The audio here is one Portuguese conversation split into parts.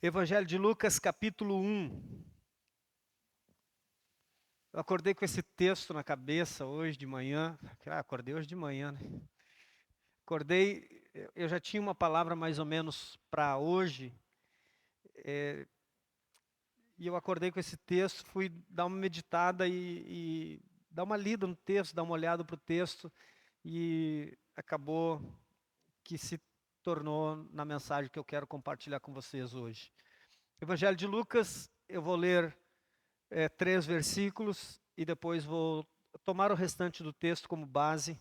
Evangelho de Lucas, capítulo 1. Eu acordei com esse texto na cabeça hoje de manhã. Acordei hoje de manhã, né? Acordei, eu já tinha uma palavra mais ou menos para hoje, e eu acordei com esse texto, fui dar uma meditada e dar uma lida no texto, dar uma olhada para o texto, e acabou que se tornou na mensagem que eu quero compartilhar com vocês hoje. Evangelho de Lucas, eu vou ler 3 versículos e depois vou tomar o restante do texto como base,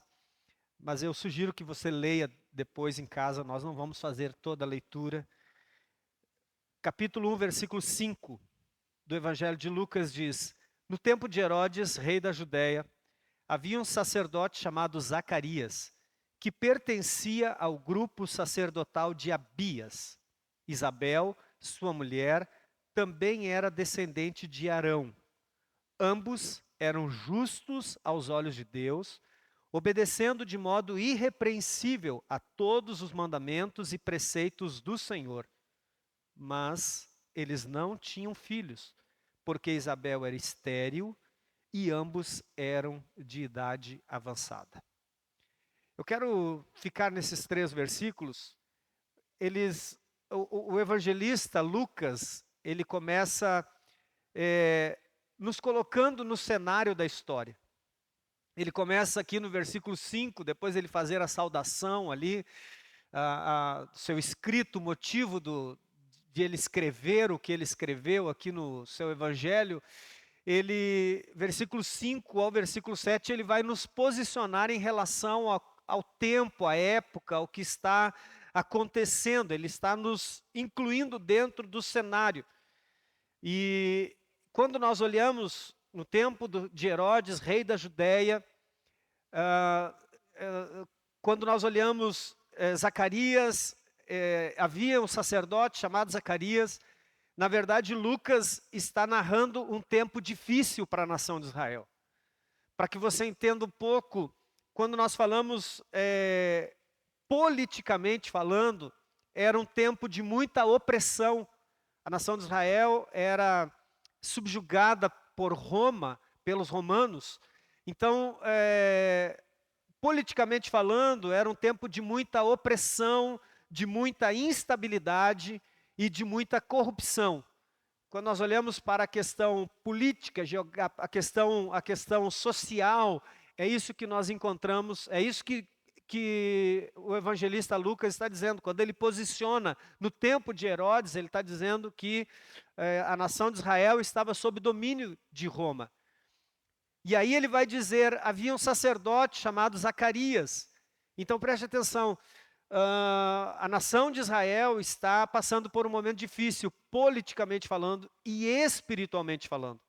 mas eu sugiro que você leia depois em casa, nós não vamos fazer toda a leitura. Capítulo 1, versículo 5 do Evangelho de Lucas diz: No tempo de Herodes, rei da Judéia, havia um sacerdote chamado Zacarias, que pertencia ao grupo sacerdotal de Abias. Isabel, sua mulher, também era descendente de Arão. Ambos eram justos aos olhos de Deus, obedecendo de modo irrepreensível a todos os mandamentos e preceitos do Senhor. Mas eles não tinham filhos, porque Isabel era estéril e ambos eram de idade avançada. Eu quero ficar nesses 3 versículos. O evangelista Lucas, ele começa nos colocando no cenário da história. Ele começa aqui no versículo 5, depois ele fazer a saudação ali, seu escrito, o motivo de ele escrever o que ele escreveu aqui no seu evangelho. Versículo 5 ao versículo 7, ele vai nos posicionar em relação ao tempo, à época, ao que está acontecendo. Ele está nos incluindo dentro do cenário. E quando nós olhamos no tempo de Herodes, rei da Judéia, quando nós olhamos Zacarias, havia um sacerdote chamado Zacarias. Na verdade, Lucas está narrando um tempo difícil para a nação de Israel. Para que você entenda um pouco, quando nós falamos politicamente falando, era um tempo de muita opressão. A nação de Israel era subjugada por Roma, pelos romanos. Então, politicamente falando, era um tempo de muita opressão, de muita instabilidade e de muita corrupção. Quando nós olhamos para a questão política, a questão social, é isso que nós encontramos, é isso que o evangelista Lucas está dizendo. Quando ele posiciona no tempo de Herodes, ele está dizendo que a nação de Israel estava sob domínio de Roma. E aí ele vai dizer, havia um sacerdote chamado Zacarias. Então preste atenção, a nação de Israel está passando por um momento difícil, politicamente falando e espiritualmente falando.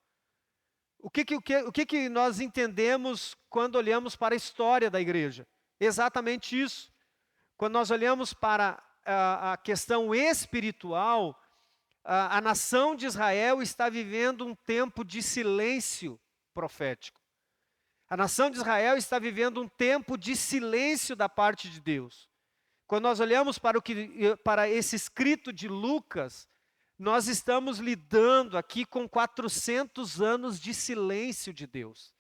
O que nós entendemos quando olhamos para a história da igreja? Exatamente isso. Quando nós olhamos para a questão espiritual, a nação de Israel está vivendo um tempo de silêncio profético. A nação de Israel está vivendo um tempo de silêncio da parte de Deus. Quando nós olhamos para esse escrito de Lucas, nós estamos lidando aqui com 400 anos de silêncio de Deus.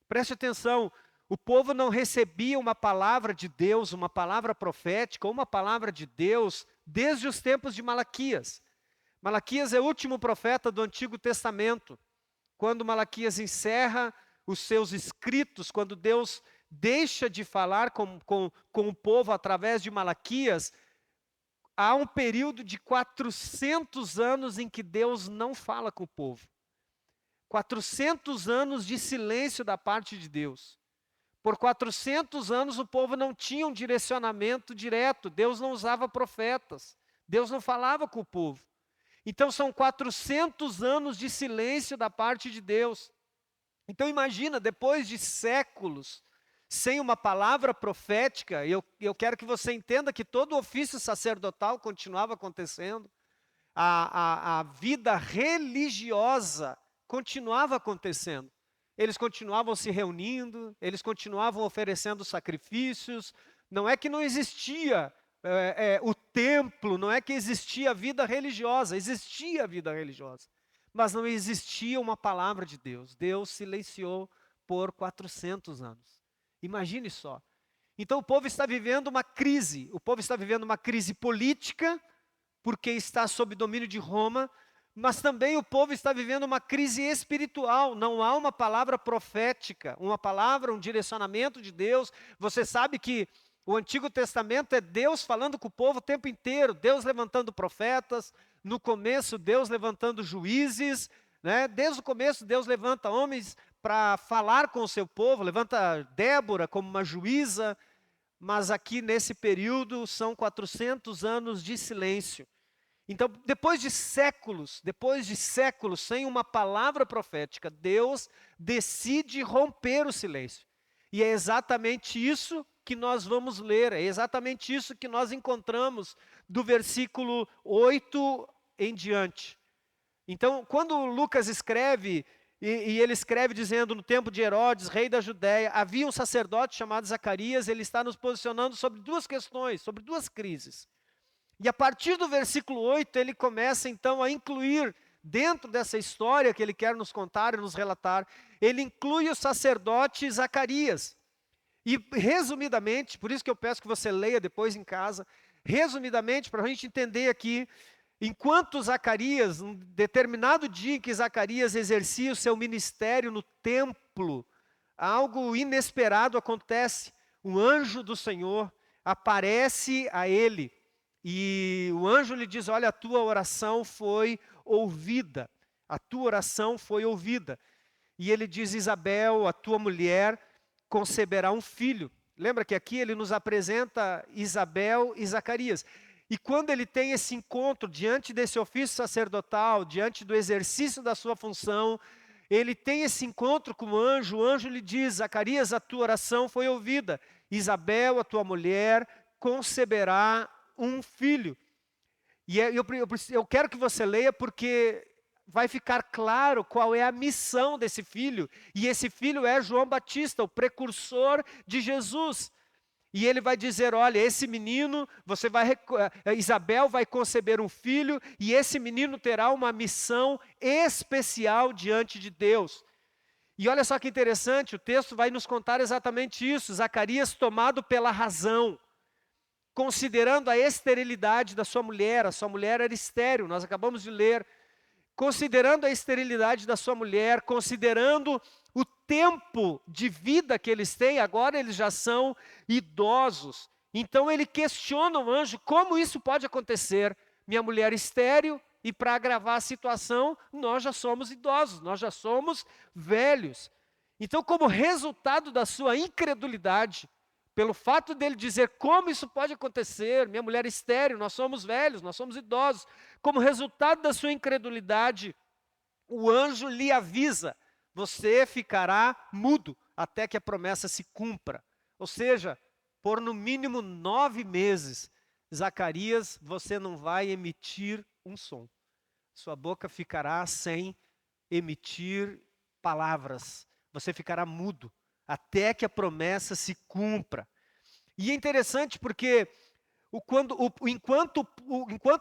Preste atenção, o povo não recebia uma palavra de Deus, uma palavra profética, uma palavra de Deus, desde os tempos de Malaquias. Malaquias é o último profeta do Antigo Testamento. Quando Malaquias encerra os seus escritos, quando Deus deixa de falar com o povo através de Malaquias, há um período de 400 anos em que Deus não fala com o povo. 400 anos de silêncio da parte de Deus. Por 400 anos o povo não tinha um direcionamento direto, Deus não usava profetas, Deus não falava com o povo. Então são 400 anos de silêncio da parte de Deus. Então imagina, depois de séculos, sem uma palavra profética, eu quero que você entenda que todo o ofício sacerdotal continuava acontecendo, a vida religiosa continuava acontecendo. Eles continuavam se reunindo, eles continuavam oferecendo sacrifícios. Não é que não existia o templo, não é que existia vida religiosa, existia vida religiosa, mas não existia uma palavra de Deus. Deus silenciou por 400 anos. Imagine só. Então o povo está vivendo uma crise, o povo está vivendo uma crise política, porque está sob domínio de Roma, mas também o povo está vivendo uma crise espiritual. Não há uma palavra profética, uma palavra, um direcionamento de Deus. Você sabe que o Antigo Testamento é Deus falando com o povo o tempo inteiro, Deus levantando profetas, no começo Deus levantando juízes, né? Desde o começo Deus levanta homens para falar com o seu povo, levanta Débora como uma juíza, mas aqui nesse período são 400 anos de silêncio. Então, depois de séculos sem uma palavra profética, Deus decide romper o silêncio. E é exatamente isso que nós vamos ler, é exatamente isso que nós encontramos do versículo 8 em diante. Então, quando Lucas escreve, e ele escreve dizendo, no tempo de Herodes, rei da Judéia, havia um sacerdote chamado Zacarias, ele está nos posicionando sobre duas questões, sobre duas crises. E a partir do versículo 8, ele começa então a incluir, dentro dessa história que ele quer nos contar e nos relatar, ele inclui o sacerdote Zacarias. E resumidamente, por isso que eu peço que você leia depois em casa, resumidamente, para a gente entender aqui, enquanto Zacarias, um determinado dia em que Zacarias exercia o seu ministério no templo, algo inesperado acontece. Um anjo do Senhor aparece a ele e o anjo lhe diz, olha, a tua oração foi ouvida, a tua oração foi ouvida. E ele diz, Isabel, a tua mulher, conceberá um filho. Lembra que aqui ele nos apresenta Isabel e Zacarias. E quando ele tem esse encontro diante desse ofício sacerdotal, diante do exercício da sua função, ele tem esse encontro com o anjo lhe diz, Zacarias, a tua oração foi ouvida. Isabel, a tua mulher, conceberá um filho. E eu quero que você leia porque vai ficar claro qual é a missão desse filho. E esse filho é João Batista, o precursor de Jesus. E ele vai dizer, olha, esse menino, Isabel vai conceber um filho, e esse menino terá uma missão especial diante de Deus. E olha só que interessante, o texto vai nos contar exatamente isso, Zacarias tomado pela razão, considerando a esterilidade da sua mulher, a sua mulher era estéril, nós acabamos de ler, considerando a esterilidade da sua mulher, considerando o tempo de vida que eles têm, agora eles já são idosos. Então ele questiona o anjo, como isso pode acontecer? Minha mulher estéril, e para agravar a situação, nós já somos idosos, nós já somos velhos. Então, como resultado da sua incredulidade, pelo fato dele dizer, como isso pode acontecer? Minha mulher estéril, nós somos velhos, nós somos idosos. Como resultado da sua incredulidade, o anjo lhe avisa, você ficará mudo até que a promessa se cumpra. Ou seja, por no mínimo 9 meses, Zacarias, você não vai emitir um som. Sua boca ficará sem emitir palavras. Você ficará mudo até que a promessa se cumpra. E é interessante porque enquanto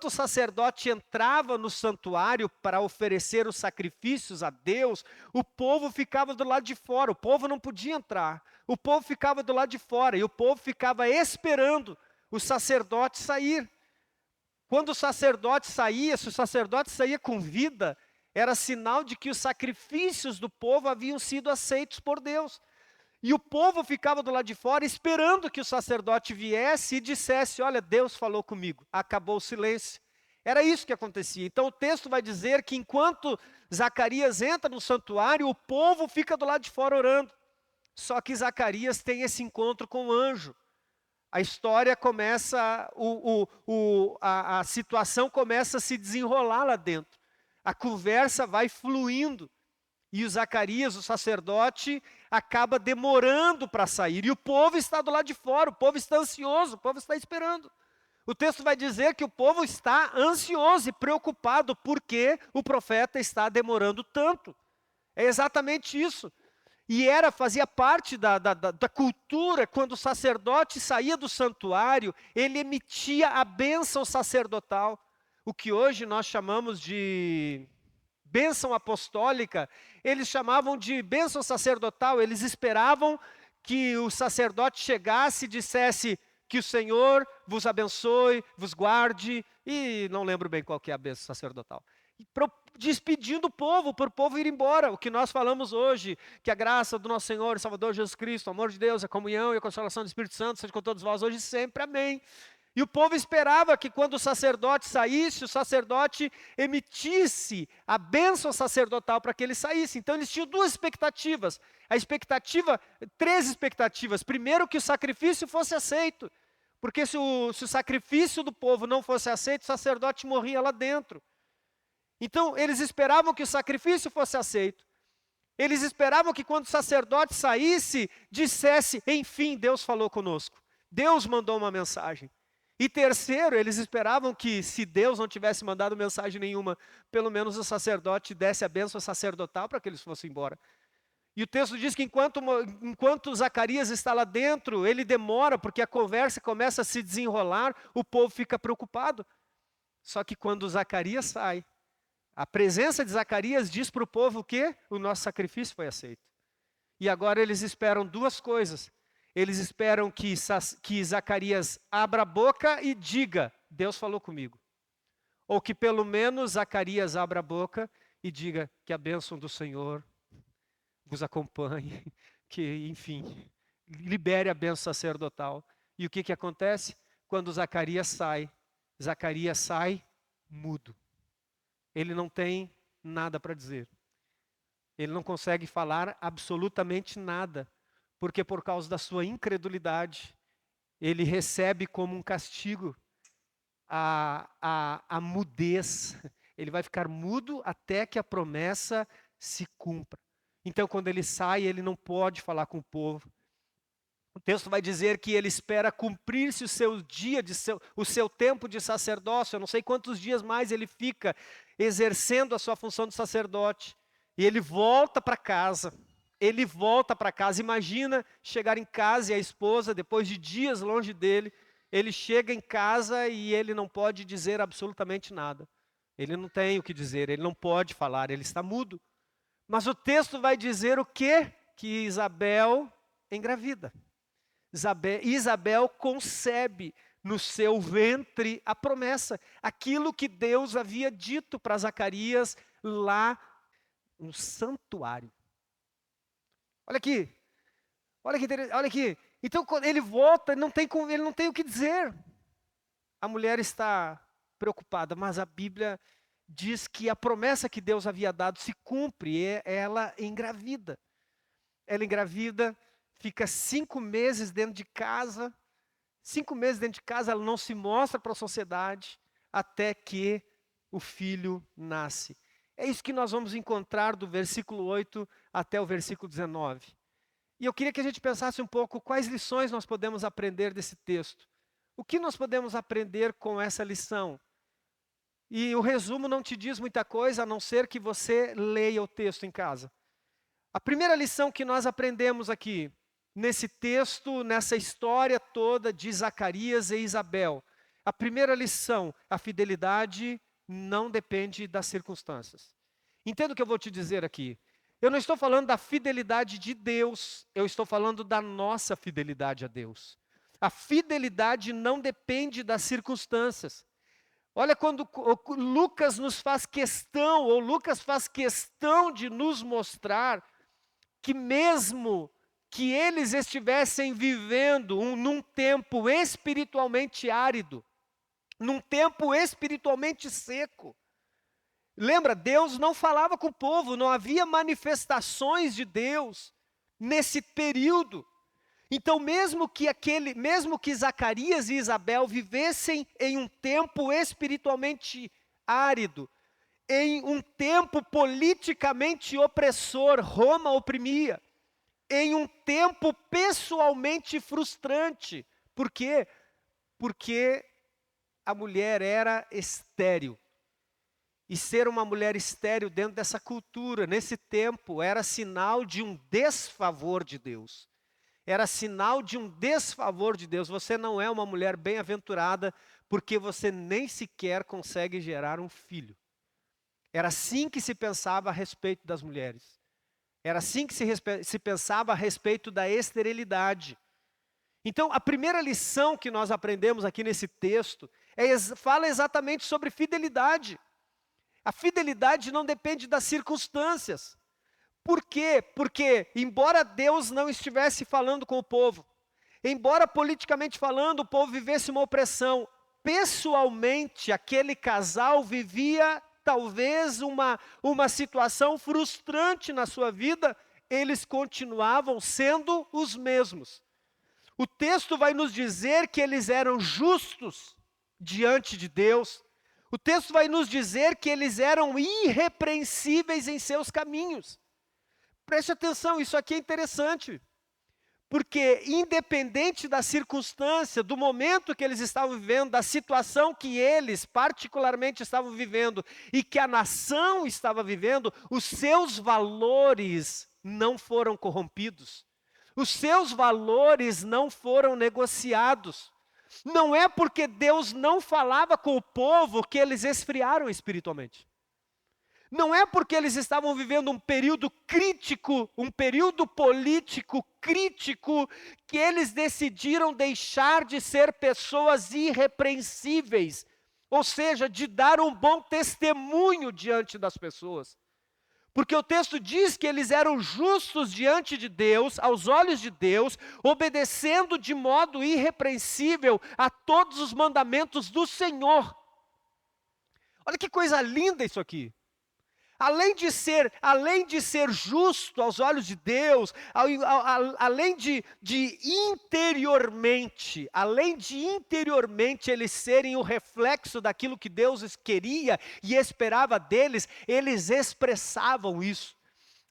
o sacerdote entrava no santuário para oferecer os sacrifícios a Deus, o povo ficava do lado de fora, o povo não podia entrar, o povo ficava do lado de fora, e o povo ficava esperando o sacerdote sair. Quando o sacerdote saía, se o sacerdote saía com vida, era sinal de que os sacrifícios do povo haviam sido aceitos por Deus. E o povo ficava do lado de fora esperando que o sacerdote viesse e dissesse, olha, Deus falou comigo, acabou o silêncio. Era isso que acontecia. Então o texto vai dizer que enquanto Zacarias entra no santuário, o povo fica do lado de fora orando. Só que Zacarias tem esse encontro com o anjo. A história começa, a situação começa a se desenrolar lá dentro. A conversa vai fluindo. E o Zacarias, o sacerdote, acaba demorando para sair. E o povo está do lado de fora, o povo está ansioso, o povo está esperando. O texto vai dizer que o povo está ansioso e preocupado porque o profeta está demorando tanto. É exatamente isso. E fazia parte da cultura, quando o sacerdote saía do santuário, ele emitia a bênção sacerdotal, o que hoje nós chamamos de bênção apostólica, eles chamavam de bênção sacerdotal, eles esperavam que o sacerdote chegasse e dissesse que o Senhor vos abençoe, vos guarde, e não lembro bem qual que é a bênção sacerdotal. Despedindo o povo, para o povo ir embora, o que nós falamos hoje, que a graça do nosso Senhor e Salvador Jesus Cristo, o amor de Deus, a comunhão e a consolação do Espírito Santo, seja com todos vós hoje e sempre, amém. E o povo esperava que quando o sacerdote saísse, o sacerdote emitisse a bênção sacerdotal para que ele saísse. Então eles tinham duas expectativas. Três expectativas. Primeiro, que o sacrifício fosse aceito. Porque se o sacrifício do povo não fosse aceito, o sacerdote morria lá dentro. Então eles esperavam que o sacrifício fosse aceito. Eles esperavam que quando o sacerdote saísse, dissesse, enfim, Deus falou conosco. Deus mandou uma mensagem. E terceiro, eles esperavam que, se Deus não tivesse mandado mensagem nenhuma, pelo menos o sacerdote desse a bênção sacerdotal para que eles fossem embora. E o texto diz que enquanto Zacarias está lá dentro, ele demora, porque a conversa começa a se desenrolar, o povo fica preocupado. Só que quando Zacarias sai, a presença de Zacarias diz para o povo o quê? O nosso sacrifício foi aceito. E agora eles esperam duas coisas. Eles esperam que Zacarias abra a boca e diga, Deus falou comigo. Ou que pelo menos Zacarias abra a boca e diga que a bênção do Senhor vos acompanhe, que, enfim, libere a bênção sacerdotal. E o que acontece? Quando Zacarias sai mudo. Ele não tem nada para dizer. Ele não consegue falar absolutamente nada. Porque por causa da sua incredulidade, ele recebe como um castigo a mudez. Ele vai ficar mudo até que a promessa se cumpra. Então, quando ele sai, ele não pode falar com o povo. O texto vai dizer que ele espera cumprir-se o seu tempo de sacerdócio. Eu não sei quantos dias mais ele fica exercendo a sua função de sacerdote. E ele volta para casa. Imagina chegar em casa e a esposa, depois de dias longe dele, ele chega em casa e ele não pode dizer absolutamente nada. Ele não tem o que dizer, ele não pode falar, ele está mudo. Mas o texto vai dizer o quê? Que Isabel engravida. Isabel concebe no seu ventre a promessa, aquilo que Deus havia dito para Zacarias lá no santuário. Olha aqui. Então, quando ele volta, ele não tem o que dizer. A mulher está preocupada, mas a Bíblia diz que a promessa que Deus havia dado se cumpre, e ela engravida. Ela engravida, fica 5 meses dentro de casa. 5 meses dentro de casa, ela não se mostra para a sociedade, até que o filho nasce. É isso que nós vamos encontrar do versículo 8 até o versículo 19. E eu queria que a gente pensasse um pouco quais lições nós podemos aprender desse texto. O que nós podemos aprender com essa lição? E o resumo não te diz muita coisa, a não ser que você leia o texto em casa. A primeira lição que nós aprendemos aqui, nesse texto, nessa história toda de Zacarias e Isabel. A primeira lição, a fidelidade não depende das circunstâncias. Entenda o que eu vou te dizer aqui. Eu não estou falando da fidelidade de Deus, eu estou falando da nossa fidelidade a Deus. A fidelidade não depende das circunstâncias. Olha quando Lucas faz questão de nos mostrar que mesmo que eles estivessem vivendo num tempo espiritualmente árido, num tempo espiritualmente seco. Lembra, Deus não falava com o povo, não havia manifestações de Deus nesse período. Então, mesmo que Zacarias e Isabel vivessem em um tempo espiritualmente árido, em um tempo politicamente opressor, Roma oprimia, em um tempo pessoalmente frustrante. Por quê? Porque a mulher era estéril. E ser uma mulher estéril dentro dessa cultura, nesse tempo, era sinal de um desfavor de Deus. Era sinal de um desfavor de Deus. Você não é uma mulher bem-aventurada porque você nem sequer consegue gerar um filho. Era assim que se pensava a respeito das mulheres. Era assim que se pensava a respeito da esterilidade. Então, a primeira lição que nós aprendemos aqui nesse texto fala exatamente sobre fidelidade. A fidelidade não depende das circunstâncias. Por quê? Porque, embora Deus não estivesse falando com o povo, embora politicamente falando o povo vivesse uma opressão, pessoalmente aquele casal vivia talvez uma situação frustrante na sua vida, eles continuavam sendo os mesmos. O texto vai nos dizer que eles eram justos diante de Deus. O texto vai nos dizer que eles eram irrepreensíveis em seus caminhos. Preste atenção, isso aqui é interessante. Porque independente da circunstância, do momento que eles estavam vivendo, da situação que eles particularmente estavam vivendo e que a nação estava vivendo, os seus valores não foram corrompidos. Os seus valores não foram negociados. Não é porque Deus não falava com o povo que eles esfriaram espiritualmente. Não é porque eles estavam vivendo um período crítico, um período político crítico, que eles decidiram deixar de ser pessoas irrepreensíveis. Ou seja, de dar um bom testemunho diante das pessoas. Porque o texto diz que eles eram justos diante de Deus, aos olhos de Deus, obedecendo de modo irrepreensível a todos os mandamentos do Senhor. Olha que coisa linda isso aqui. Além de ser justo aos olhos de Deus, além de interiormente eles serem o reflexo daquilo que Deus queria e esperava deles, eles expressavam isso.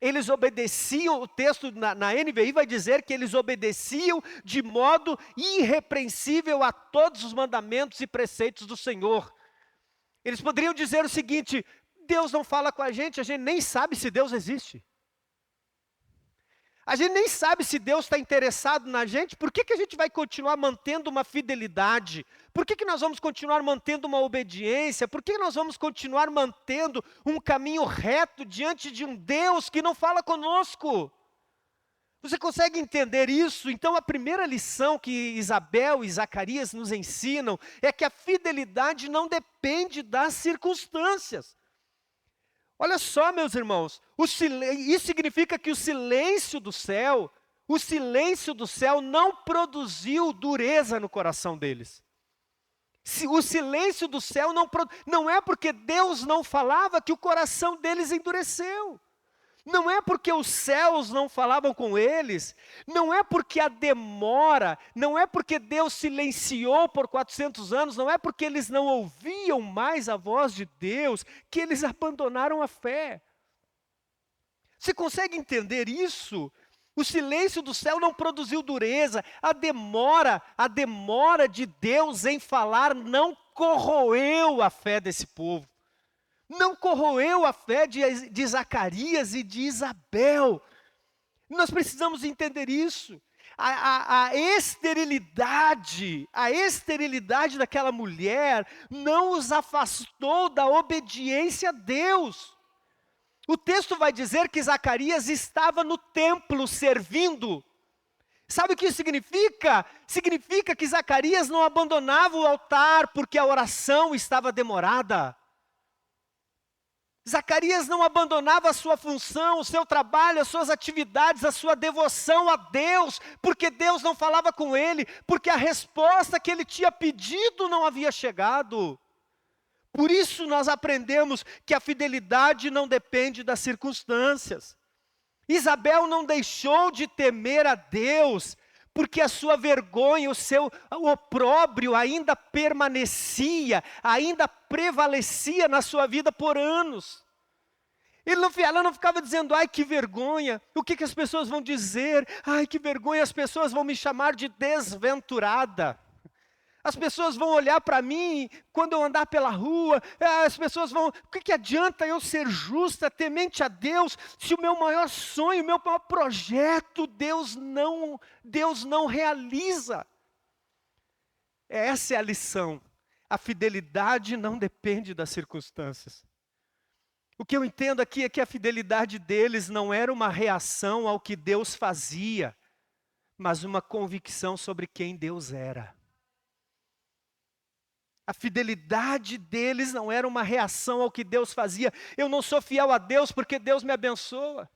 Eles obedeciam, o texto na NVI vai dizer que eles obedeciam de modo irrepreensível a todos os mandamentos e preceitos do Senhor. Eles poderiam dizer o seguinte: Deus não fala com a gente nem sabe se Deus existe. A gente nem sabe se Deus está interessado na gente, por que a gente vai continuar mantendo uma fidelidade? Por que nós vamos continuar mantendo uma obediência? Por que nós vamos continuar mantendo um caminho reto diante de um Deus que não fala conosco? Você consegue entender isso? Então a primeira lição que Isabel e Zacarias nos ensinam é que a fidelidade não depende das circunstâncias. Olha só, meus irmãos, isso significa que o silêncio do céu não produziu dureza no coração deles. O silêncio do céu não é porque Deus não falava que o coração deles endureceu. Não é porque os céus não falavam com eles, não é porque a demora, não é porque Deus silenciou por 400 anos, não é porque eles não ouviam mais a voz de Deus, que eles abandonaram a fé. Você consegue entender isso? O silêncio do céu não produziu dureza, a demora de Deus em falar não corroeu a fé desse povo. Não corroeu a fé de Zacarias e de Isabel. Nós precisamos entender isso. A esterilidade daquela mulher não os afastou da obediência a Deus. O texto vai dizer que Zacarias estava no templo servindo. Sabe o que isso significa? Significa que Zacarias não abandonava o altar porque a oração estava demorada. Zacarias não abandonava a sua função, o seu trabalho, as suas atividades, a sua devoção a Deus, porque Deus não falava com ele, porque a resposta que ele tinha pedido não havia chegado. Por isso nós aprendemos que a fidelidade não depende das circunstâncias. Isabel não deixou de temer a Deus, porque a sua vergonha, o seu opróbrio ainda permanecia, ainda prevalecia na sua vida por anos. Ela não ficava dizendo: ai que vergonha, o que as pessoas vão dizer? Ai que vergonha, as pessoas vão me chamar de desventurada. As pessoas vão olhar para mim quando eu andar pela rua, as pessoas vão, o que adianta eu ser justa, temente a Deus, se o meu maior sonho, o meu maior projeto, Deus não realiza? Essa é a lição. A fidelidade não depende das circunstâncias. O que eu entendo aqui é que a fidelidade deles não era uma reação ao que Deus fazia, mas uma convicção sobre quem Deus era. A fidelidade deles não era uma reação ao que Deus fazia. Eu não sou fiel a Deus porque Deus me abençoa.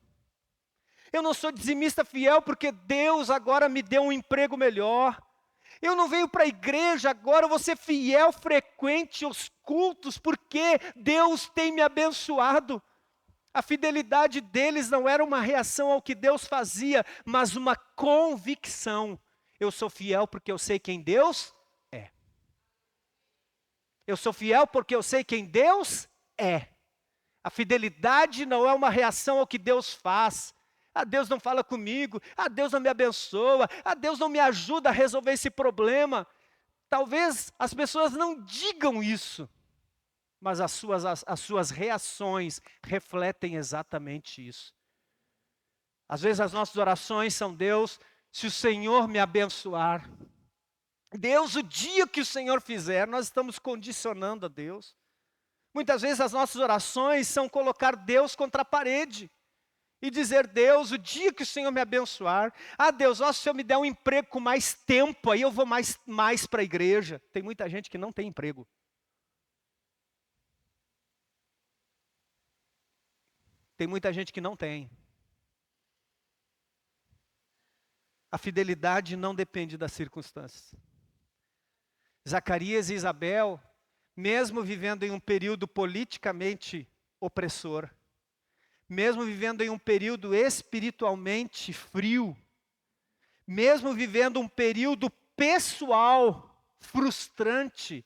Eu não sou dizimista fiel porque Deus agora me deu um emprego melhor. Eu não venho para a igreja agora, eu vou ser fiel, frequente aos cultos porque Deus tem me abençoado. A fidelidade deles não era uma reação ao que Deus fazia, mas uma convicção. Eu sou fiel porque eu sei quem Deus é. Eu sou fiel porque eu sei quem Deus é. A fidelidade não é uma reação ao que Deus faz. Deus não fala comigo. Deus não me abençoa. Deus não me ajuda a resolver esse problema. Talvez as pessoas não digam isso, mas as suas reações refletem exatamente isso. Às vezes as nossas orações são: Deus, se o Senhor me abençoar. Deus, o dia que o Senhor fizer, nós estamos condicionando a Deus. Muitas vezes as nossas orações são colocar Deus contra a parede. E dizer: Deus, o dia que o Senhor me abençoar, Deus, se o Senhor me der um emprego com mais tempo, aí eu vou mais para a igreja. Tem muita gente que não tem emprego. Tem muita gente que não tem. A fidelidade não depende das circunstâncias. Zacarias e Isabel, mesmo vivendo em um período politicamente opressor, mesmo vivendo em um período espiritualmente frio, mesmo vivendo um período pessoal frustrante,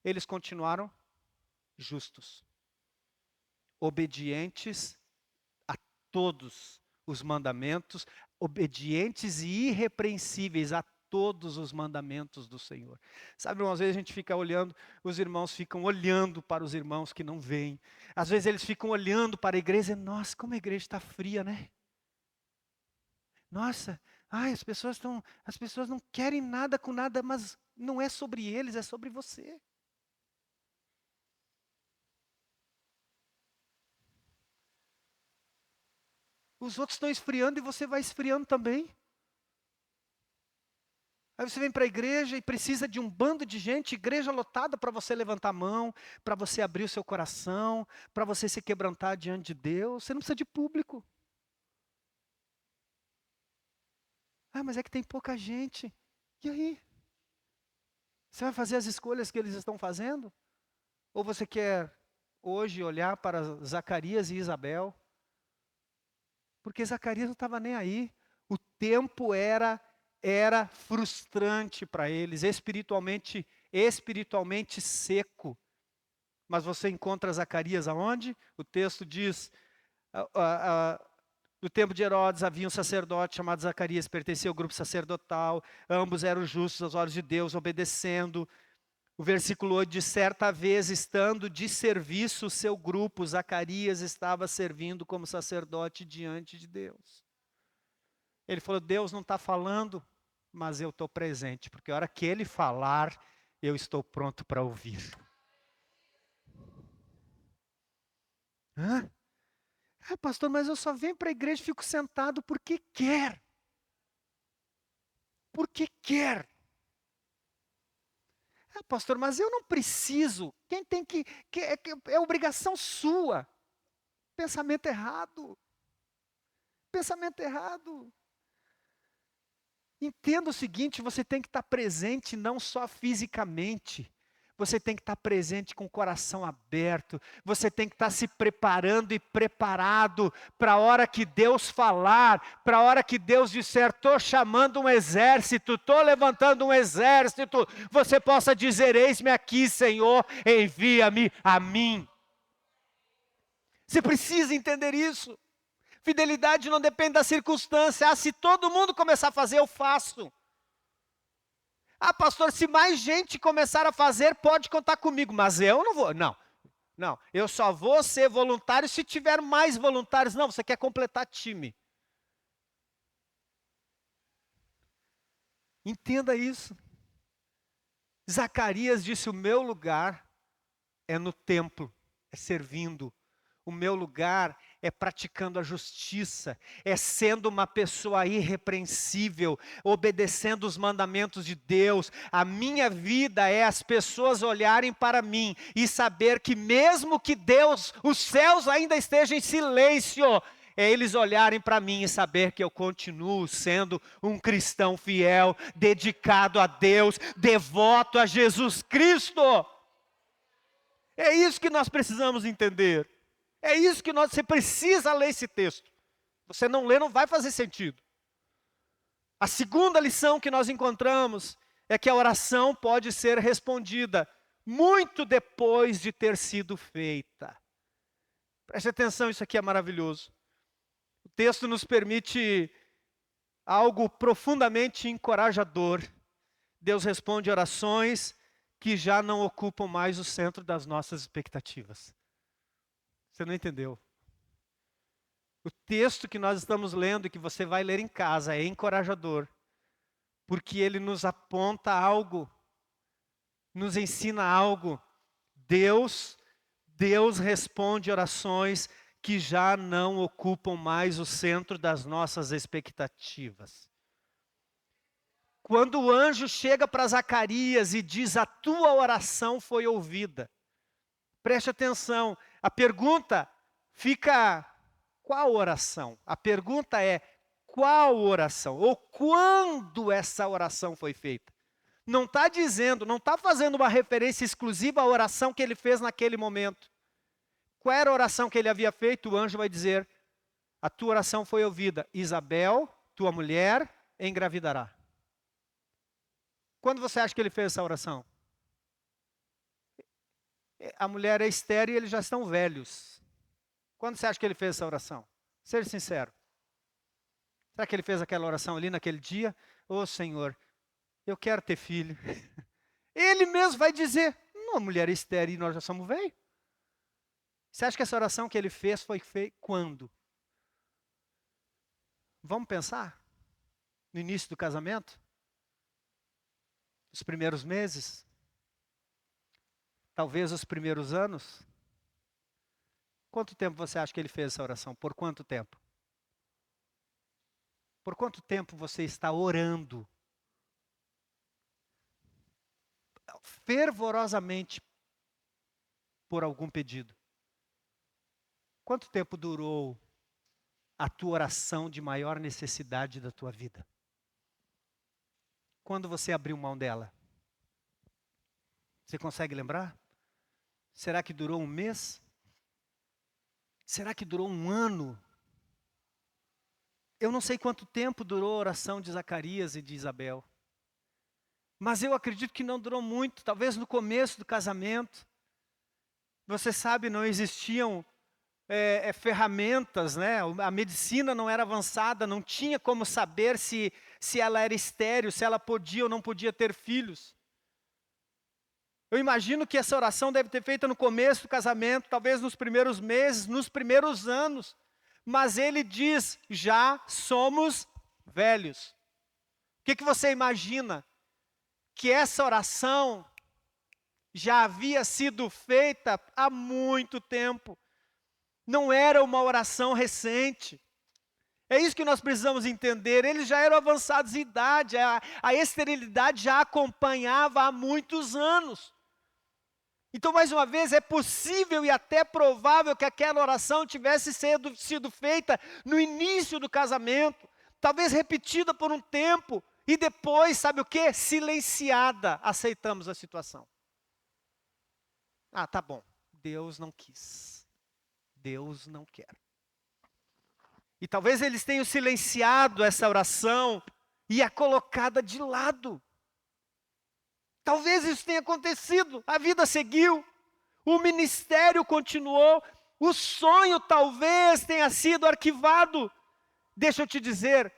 eles continuaram justos, obedientes a todos os mandamentos, obedientes e irrepreensíveis a todos os mandamentos do Senhor. Sabe, às vezes a gente fica olhando, os irmãos ficam olhando para os irmãos que não vêm. Às vezes eles ficam olhando para a igreja e, nossa, como a igreja está fria, né? Nossa, as pessoas não querem nada com nada, mas não é sobre eles, é sobre você. Os outros estão esfriando e você vai esfriando também. Aí você vem para a igreja e precisa de um bando de gente, igreja lotada, para você levantar a mão, para você abrir o seu coração, para você se quebrantar diante de Deus. Você não precisa de público. Mas é que tem pouca gente. E aí? Você vai fazer as escolhas que eles estão fazendo? Ou você quer hoje olhar para Zacarias e Isabel? Porque Zacarias não estava nem aí. O tempo era frustrante para eles, espiritualmente seco. Mas você encontra Zacarias aonde? O texto diz, no tempo de Herodes havia um sacerdote chamado Zacarias, pertencia ao grupo sacerdotal, ambos eram justos aos olhos de Deus, obedecendo. O versículo 8 diz: certa vez, estando de serviço o seu grupo, Zacarias estava servindo como sacerdote diante de Deus. Ele falou: Deus não está falando, mas eu estou presente, porque a hora que Ele falar, eu estou pronto para ouvir. Pastor, mas eu só venho para a igreja e fico sentado porque quer. Porque quer. Pastor, mas eu não preciso. Quem tem que é obrigação sua. Pensamento errado. Pensamento errado. Entenda o seguinte: você tem que estar presente não só fisicamente, você tem que estar presente com o coração aberto, você tem que estar se preparando e preparado para a hora que Deus falar, para a hora que Deus disser: estou chamando um exército, estou levantando um exército, você possa dizer: eis-me aqui, Senhor, envia-me a mim. Você precisa entender isso. Fidelidade não depende da circunstância. Se todo mundo começar a fazer, eu faço. Ah, pastor, se mais gente começar a fazer, pode contar comigo, mas eu não vou. Não, não, eu só vou ser voluntário se tiver mais voluntários. Não, você quer completar time. Entenda isso. Zacarias disse: o meu lugar é no templo, é servindo. O meu lugar é praticando a justiça, é sendo uma pessoa irrepreensível, obedecendo os mandamentos de Deus. A minha vida é as pessoas olharem para mim e saber que mesmo que Deus, os céus ainda estejam em silêncio, é eles olharem para mim e saber que eu continuo sendo um cristão fiel, dedicado a Deus, devoto a Jesus Cristo. É isso que nós precisamos entender. É isso que você precisa ler esse texto. Você não lê, não vai fazer sentido. A segunda lição que nós encontramos é que a oração pode ser respondida muito depois de ter sido feita. Preste atenção, isso aqui é maravilhoso. O texto nos permite algo profundamente encorajador. Deus responde orações que já não ocupam mais o centro das nossas expectativas. Você não entendeu? O texto que nós estamos lendo e que você vai ler em casa é encorajador, porque ele nos aponta algo, nos ensina algo. Deus responde orações que já não ocupam mais o centro das nossas expectativas. Quando o anjo chega para Zacarias e diz: a tua oração foi ouvida. Preste atenção, a pergunta fica: qual oração? A pergunta é: qual oração? Ou quando essa oração foi feita? Não está dizendo, não está fazendo uma referência exclusiva à oração que ele fez naquele momento. Qual era a oração que ele havia feito? O anjo vai dizer: a tua oração foi ouvida. Isabel, tua mulher, engravidará. Quando você acha que ele fez essa oração? A mulher é estéril e eles já estão velhos. Quando você acha que ele fez essa oração? Seja sincero. Será que ele fez aquela oração ali naquele dia? Ô Senhor, eu quero ter filho. Ele mesmo vai dizer: não, a mulher é estéril e nós já somos velhos. Você acha que essa oração que ele fez foi feita quando? Vamos pensar? No início do casamento? Os primeiros meses? Talvez os primeiros anos? Quanto tempo você acha que ele fez essa oração? Por quanto tempo? Por quanto tempo você está orando fervorosamente por algum pedido? Quanto tempo durou a tua oração de maior necessidade da tua vida? Quando você abriu mão dela? Você consegue lembrar? Será que durou um mês? Será que durou um ano? Eu não sei quanto tempo durou a oração de Zacarias e de Isabel. Mas eu acredito que não durou muito, talvez no começo do casamento. Você sabe, não existiam ferramentas, né? A medicina não era avançada, não tinha como saber se ela era estéril, se ela podia ou não podia ter filhos. Eu imagino que essa oração deve ter feita no começo do casamento, talvez nos primeiros meses, nos primeiros anos. Mas ele diz: já somos velhos. O que você imagina? Que essa oração já havia sido feita há muito tempo. Não era uma oração recente. É isso que nós precisamos entender. Eles já eram avançados em idade, a esterilidade já acompanhava há muitos anos. Então, mais uma vez, é possível e até provável que aquela oração tivesse sido feita no início do casamento, talvez repetida por um tempo, e depois, sabe o quê? Silenciada, aceitamos a situação. Ah, tá bom, Deus não quis, Deus não quer. E talvez eles tenham silenciado essa oração e a colocada de lado. Talvez isso tenha acontecido, a vida seguiu, o ministério continuou, o sonho talvez tenha sido arquivado. Deixa eu te dizer,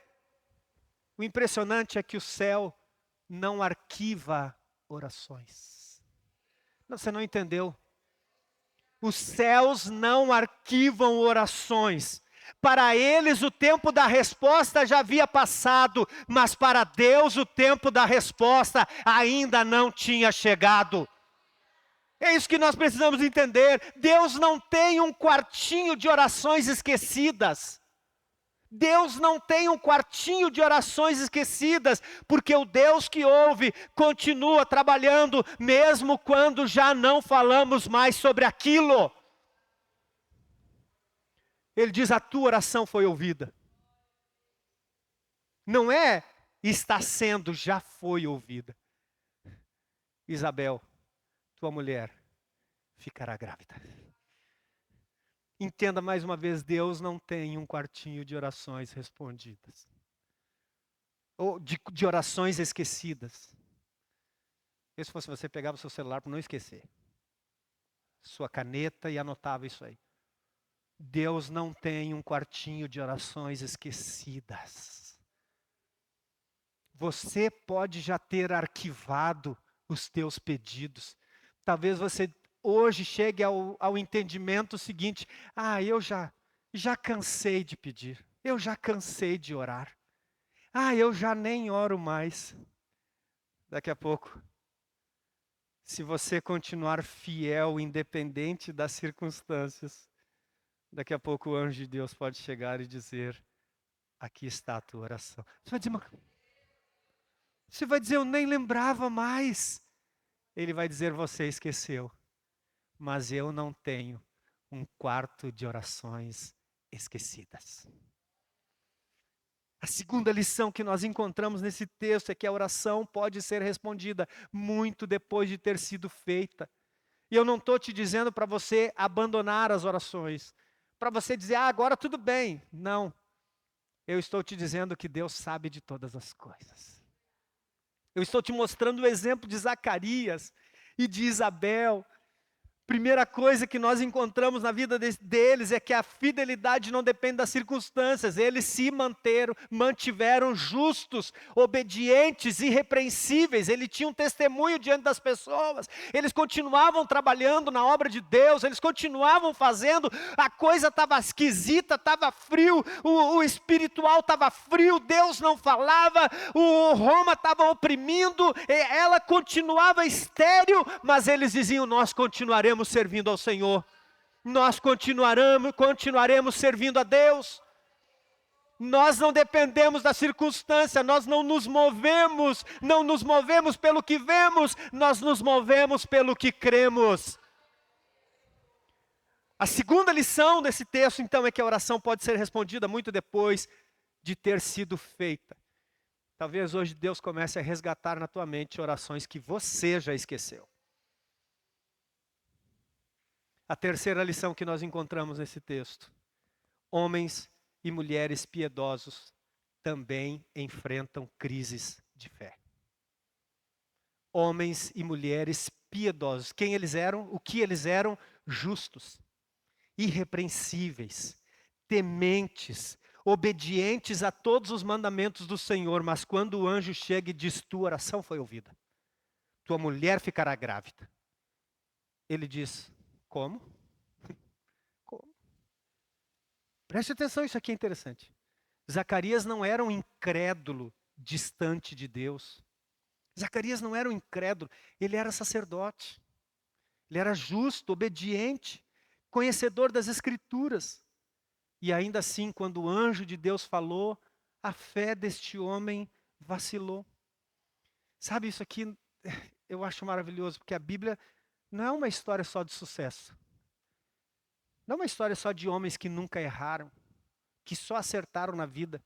o impressionante é que o céu não arquiva orações. Não, você não entendeu? Os céus não arquivam orações. Para eles o tempo da resposta já havia passado, mas para Deus o tempo da resposta ainda não tinha chegado. É isso que nós precisamos entender. Deus não tem um quartinho de orações esquecidas. Deus não tem um quartinho de orações esquecidas, porque o Deus que ouve continua trabalhando, mesmo quando já não falamos mais sobre aquilo. Ele diz: a tua oração foi ouvida. Não é está sendo, já foi ouvida. Isabel, tua mulher ficará grávida. Entenda mais uma vez, Deus não tem um quartinho de orações respondidas. Ou de orações esquecidas. E se fosse você, pegava o seu celular para não esquecer. Sua caneta e anotava isso aí. Deus não tem um quartinho de orações esquecidas. Você pode já ter arquivado os teus pedidos. Talvez você hoje chegue ao entendimento seguinte: eu já cansei de pedir. Eu já cansei de orar. Eu já nem oro mais. Daqui a pouco, se você continuar fiel, independente das circunstâncias, daqui a pouco o anjo de Deus pode chegar e dizer: aqui está a tua oração. Você vai dizer, eu nem lembrava mais. Ele vai dizer, você esqueceu. Mas eu não tenho um quarto de orações esquecidas. A segunda lição que nós encontramos nesse texto é que a oração pode ser respondida muito depois de ter sido feita. E eu não estou te dizendo para você abandonar as orações, para você dizer, agora tudo bem. Não. Eu estou te dizendo que Deus sabe de todas as coisas. Eu estou te mostrando o exemplo de Zacarias e de Isabel. Primeira coisa que nós encontramos na vida deles é que a fidelidade não depende das circunstâncias. Eles se mantiveram justos, obedientes, irrepreensíveis. Eles tinham testemunho diante das pessoas. Eles continuavam trabalhando na obra de Deus. Eles continuavam fazendo. A coisa estava esquisita, estava frio. O espiritual estava frio. Deus não falava. O Roma estava oprimindo. Ela continuava estéril. Mas eles diziam, nós continuaremos servindo ao Senhor, nós continuaremos servindo a Deus. Nós não dependemos da circunstância, nós não nos movemos pelo que vemos, nós nos movemos pelo que cremos. A segunda lição desse texto, então, é que a oração pode ser respondida muito depois de ter sido feita. Talvez hoje Deus comece a resgatar na tua mente orações que você já esqueceu. A terceira lição que nós encontramos nesse texto: homens e mulheres piedosos também enfrentam crises de fé. Homens e mulheres piedosos. Quem eles eram? O que eles eram? Justos, irrepreensíveis, tementes, obedientes a todos os mandamentos do Senhor. Mas quando o anjo chega e diz, tua oração foi ouvida, tua mulher ficará grávida, ele diz, como? Como? Preste atenção, isso aqui é interessante. Zacarias não era um incrédulo distante de Deus. Zacarias não era um incrédulo, ele era sacerdote. Ele era justo, obediente, conhecedor das Escrituras. E ainda assim, quando o anjo de Deus falou, a fé deste homem vacilou. Sabe, isso aqui eu acho maravilhoso, porque a Bíblia não é uma história só de sucesso. Não é uma história só de homens que nunca erraram, que só acertaram na vida.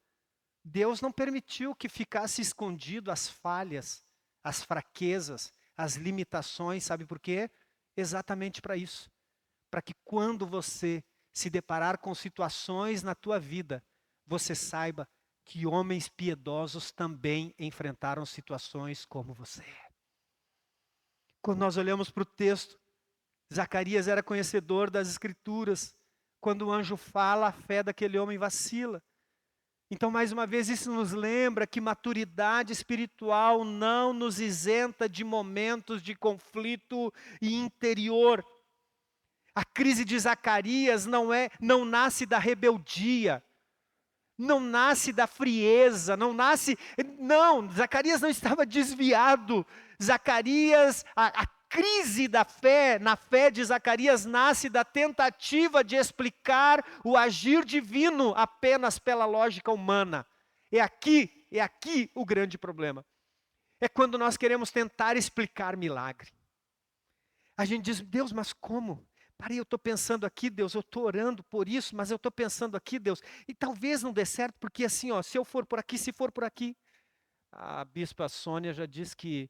Deus não permitiu que ficasse escondido as falhas, as fraquezas, as limitações, sabe por quê? Exatamente para isso. Para que quando você se deparar com situações na tua vida, você saiba que homens piedosos também enfrentaram situações como você. Quando nós olhamos para o texto, Zacarias era conhecedor das Escrituras. Quando o anjo fala, a fé daquele homem vacila. Então, mais uma vez, isso nos lembra que maturidade espiritual não nos isenta de momentos de conflito interior. A crise de Zacarias não nasce da rebeldia, não nasce da frieza, não, Zacarias não estava desviado. Zacarias, a crise da fé, na fé de Zacarias nasce da tentativa de explicar o agir divino apenas pela lógica humana. É aqui o grande problema. É quando nós queremos tentar explicar milagre. A gente diz, Deus, mas como? Parei, eu estou pensando aqui, Deus, eu estou orando por isso, mas eu estou pensando aqui, Deus, e talvez não dê certo, porque assim, ó, se eu for por aqui, se for por aqui. A bispa Sônia já diz que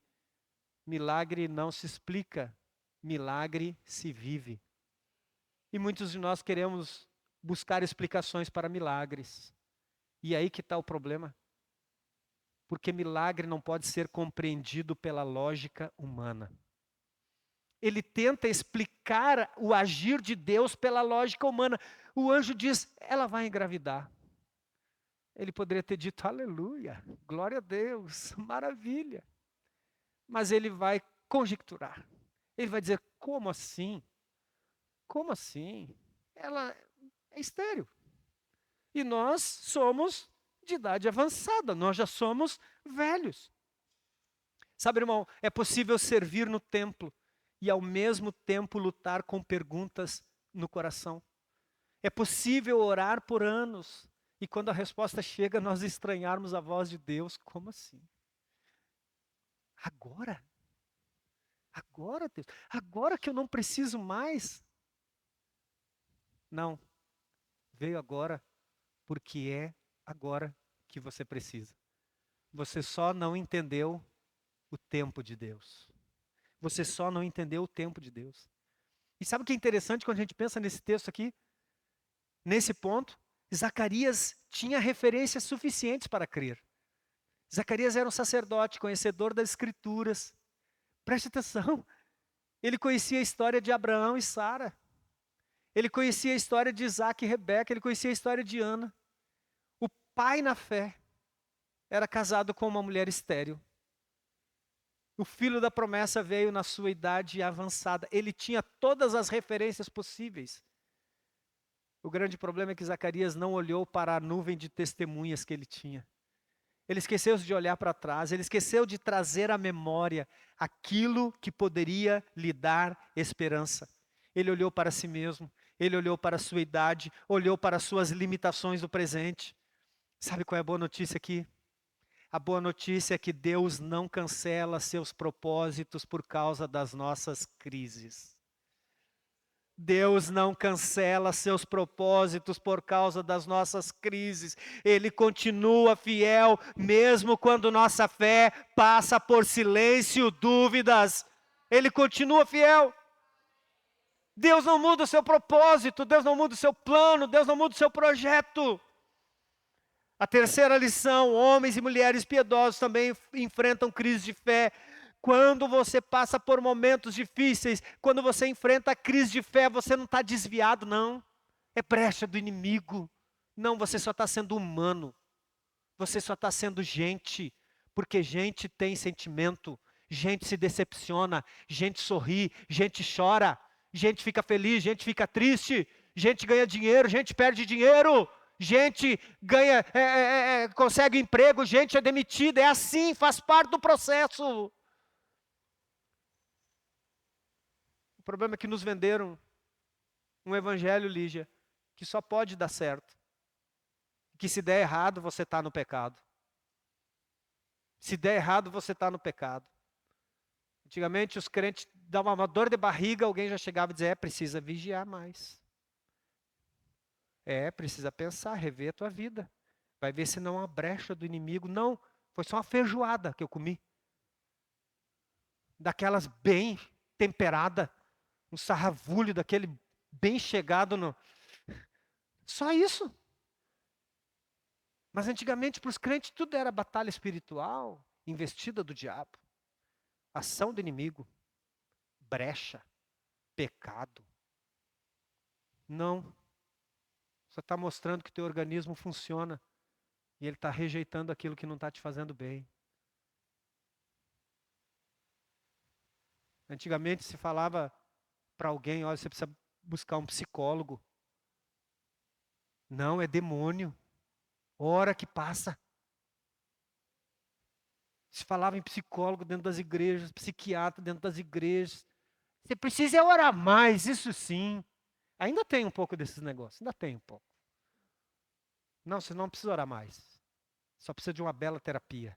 milagre não se explica, milagre se vive. E muitos de nós queremos buscar explicações para milagres. E aí que está o problema. Porque milagre não pode ser compreendido pela lógica humana. Ele tenta explicar o agir de Deus pela lógica humana. O anjo diz, ela vai engravidar. Ele poderia ter dito, aleluia, glória a Deus, maravilha. Mas ele vai conjecturar. Ele vai dizer, como assim? Como assim? Ela é estéril. E nós somos de idade avançada, nós já somos velhos. Sabe, irmão, é possível servir no templo e ao mesmo tempo lutar com perguntas no coração. É possível orar por anos e quando a resposta chega nós estranharmos a voz de Deus. Como assim? Agora? Agora, Deus? Agora que eu não preciso mais? Não, veio agora porque é agora que você precisa. Você só não entendeu o tempo de Deus. Você só não entendeu o tempo de Deus. E sabe o que é interessante quando a gente pensa nesse texto aqui? Nesse ponto, Zacarias tinha referências suficientes para crer. Zacarias era um sacerdote, conhecedor das Escrituras. Preste atenção, ele conhecia a história de Abraão e Sara. Ele conhecia a história de Isaac e Rebeca, ele conhecia a história de Ana. O pai na fé era casado com uma mulher estéril. O filho da promessa veio na sua idade avançada. Ele tinha todas as referências possíveis. O grande problema é que Zacarias não olhou para a nuvem de testemunhas que ele tinha. Ele esqueceu de olhar para trás, ele esqueceu de trazer à memória aquilo que poderia lhe dar esperança. Ele olhou para si mesmo, ele olhou para a sua idade, olhou para as suas limitações do presente. Sabe qual é a boa notícia aqui? A boa notícia é que Deus não cancela seus propósitos por causa das nossas crises. Deus não cancela seus propósitos por causa das nossas crises. Ele continua fiel, mesmo quando nossa fé passa por silêncio, dúvidas. Ele continua fiel. Deus não muda o seu propósito, Deus não muda o seu plano, Deus não muda o seu projeto. A terceira lição, homens e mulheres piedosos também enfrentam crise de fé. Quando você passa por momentos difíceis, quando você enfrenta a crise de fé, você não está desviado, não. É brecha do inimigo. Não, você só está sendo humano. Você só está sendo gente. Porque gente tem sentimento. Gente se decepciona. Gente sorri. Gente chora. Gente fica feliz. Gente fica triste. Gente ganha dinheiro. Gente perde dinheiro. Gente ganha, consegue emprego. Gente é demitida. É assim, faz parte do processo. O problema é que nos venderam um evangelho, Lígia, que só pode dar certo. Que se der errado, você está no pecado. Se der errado, você está no pecado. Antigamente, os crentes davam uma dor de barriga, alguém já chegava e dizia, precisa vigiar mais. Precisa pensar, rever a tua vida. Vai ver se não há uma brecha do inimigo. Não, foi só uma feijoada que eu comi. Daquelas bem temperada, um sarravulho daquele bem chegado no... Só isso. Mas antigamente para os crentes tudo era batalha espiritual, investida do diabo, ação do inimigo, brecha, pecado. Não. Só está mostrando que teu organismo funciona E ele está rejeitando aquilo que não está te fazendo bem. Antigamente se falava para alguém, olha, você precisa buscar um psicólogo. Não, é demônio. Hora que passa. Se falava em psicólogo dentro das igrejas, psiquiatra dentro das igrejas. Você precisa é orar mais, isso sim. Ainda tem um pouco desses negócios, ainda tem um pouco. Não, você não precisa orar mais. Só precisa de uma bela terapia,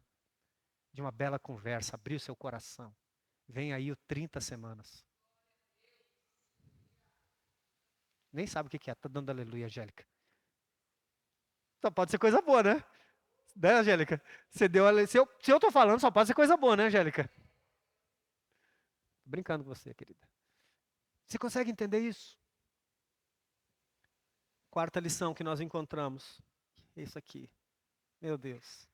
de uma bela conversa, abrir o seu coração. Vem aí o 30 semanas. Nem sabe o que é, tá dando aleluia, Angélica. Só pode ser coisa boa, né? Né, Angélica? Você deu se eu tô falando, só pode ser coisa boa, né, Angélica? Tô brincando com você, querida. Você consegue entender isso? Quarta lição que nós encontramos. Isso aqui. Meu Deus.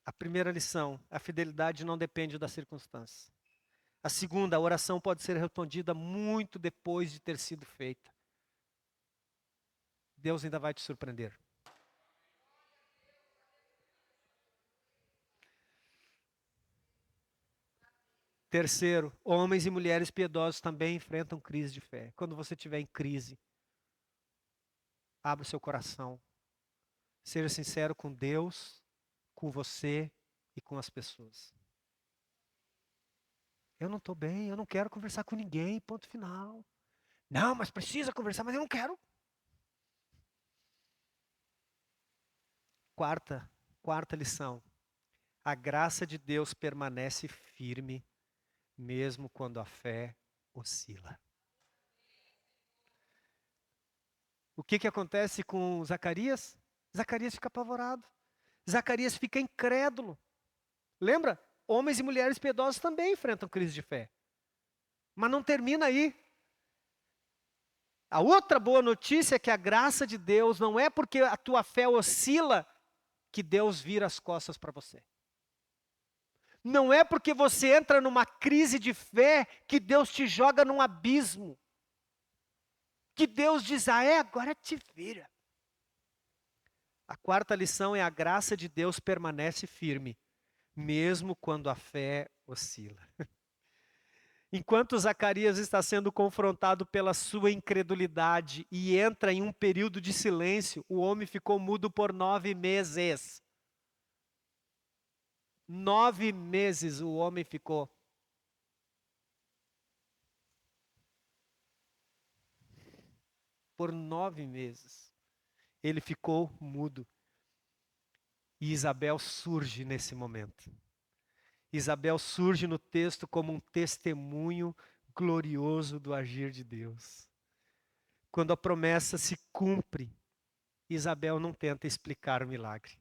A primeira lição, a fidelidade não depende das circunstâncias. A segunda, a oração pode ser respondida muito depois de ter sido feita. Deus ainda vai te surpreender. Terceiro, homens e mulheres piedosos também enfrentam crise de fé. Quando você estiver em crise, abra o seu coração. Seja sincero com Deus, com você e com as pessoas. Eu não estou bem, eu não quero conversar com ninguém, ponto final. Não, mas precisa conversar, mas eu não quero. Quarta lição. A graça de Deus permanece firme, mesmo quando a fé oscila. O que acontece com Zacarias? Zacarias fica apavorado. Zacarias fica incrédulo. Lembra? Homens e mulheres piedosos também enfrentam crise de fé. Mas não termina aí. A outra boa notícia é que a graça de Deus não é porque a tua fé oscila que Deus vira as costas para você. Não é porque você entra numa crise de fé que Deus te joga num abismo. Que Deus diz, agora te vira. A quarta lição é a graça de Deus permanece firme, mesmo quando a fé oscila. Enquanto Zacarias está sendo confrontado pela sua incredulidade e entra em um período de silêncio, o homem ficou mudo por 9 meses. 9 meses o homem ficou. Por 9 meses. Ele ficou mudo. E Isabel surge nesse momento. Isabel surge no texto como um testemunho glorioso do agir de Deus. Quando a promessa se cumpre, Isabel não tenta explicar o milagre.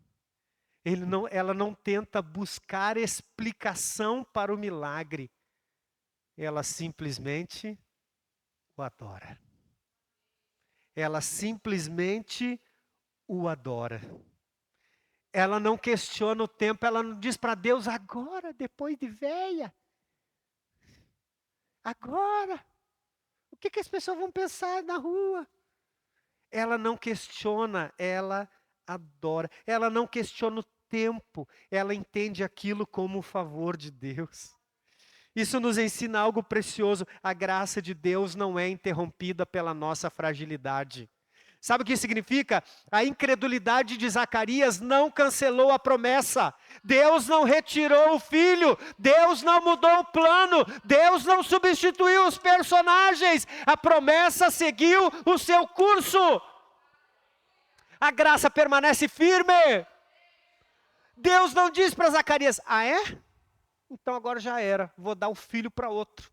Ela não tenta buscar explicação para o milagre. Ela simplesmente o adora. Ela simplesmente o adora. Ela não questiona o tempo, ela não diz para Deus, agora, depois de velha. Agora. O que as pessoas vão pensar na rua? Ela não questiona, ela adora. Ela não questiona o tempo, ela entende aquilo como um favor de Deus. Isso nos ensina algo precioso. A graça de Deus não é interrompida pela nossa fragilidade. Sabe o que significa? A incredulidade de Zacarias não cancelou a promessa. Deus não retirou o filho. Deus não mudou o plano. Deus não substituiu os personagens. A promessa seguiu o seu curso. A graça permanece firme. Deus não diz para Zacarias, é? Então agora já era, vou dar o filho para outro.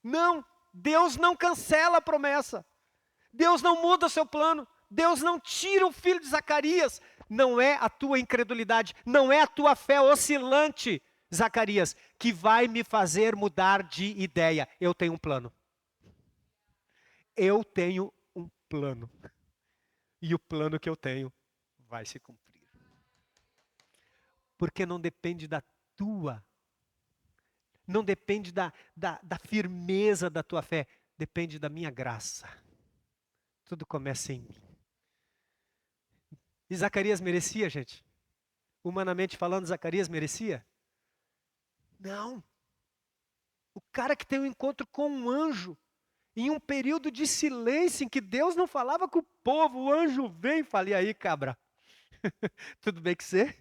Não, Deus não cancela a promessa. Deus não muda o seu plano. Deus não tira o filho de Zacarias. Não é a tua incredulidade, não é a tua fé oscilante, Zacarias, que vai me fazer mudar de ideia. Eu tenho um plano. Eu tenho um plano. E o plano que eu tenho vai se cumprir. Porque não depende da tua, não depende da firmeza da tua fé, depende da minha graça. Tudo começa em mim. E Zacarias merecia, gente? Humanamente falando, Zacarias merecia? Não. O cara que tem um encontro com um anjo, em um período de silêncio em que Deus não falava com o povo, o anjo vem e fala: e aí, cabra? Tudo bem com você?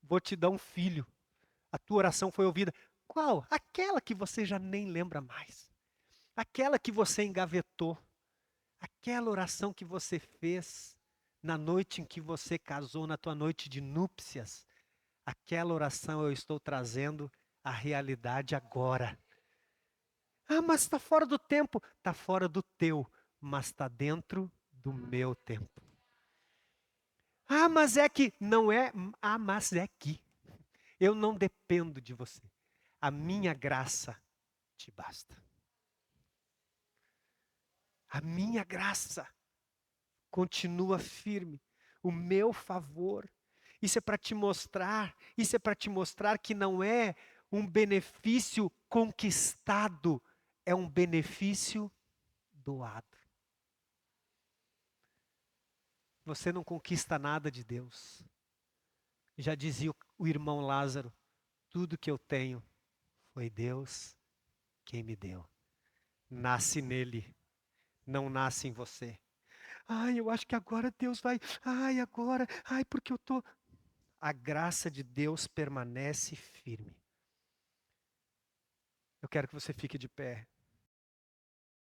Vou te dar um filho. A tua oração foi ouvida. Qual? Aquela que você já nem lembra mais. Aquela que você engavetou. Aquela oração que você fez na noite em que você casou, na tua noite de núpcias. Aquela oração eu estou trazendo à realidade agora. Ah, mas está fora do tempo. Está fora do teu, mas está dentro do meu tempo. Ah, mas é que não é. Ah, mas é que. Eu não dependo de você. A minha graça te basta. A minha graça continua firme. O meu favor. Isso é para te mostrar. Isso é para te mostrar que não é um benefício conquistado. É um benefício doado. Você não conquista nada de Deus. Já dizia o irmão Lázaro: tudo que eu tenho foi Deus quem me deu. Nasce nele, não nasce em você. Ai, eu acho que agora Deus vai. Ai, agora. Ai, porque eu tô. A graça de Deus permanece firme. Eu quero que você fique de pé.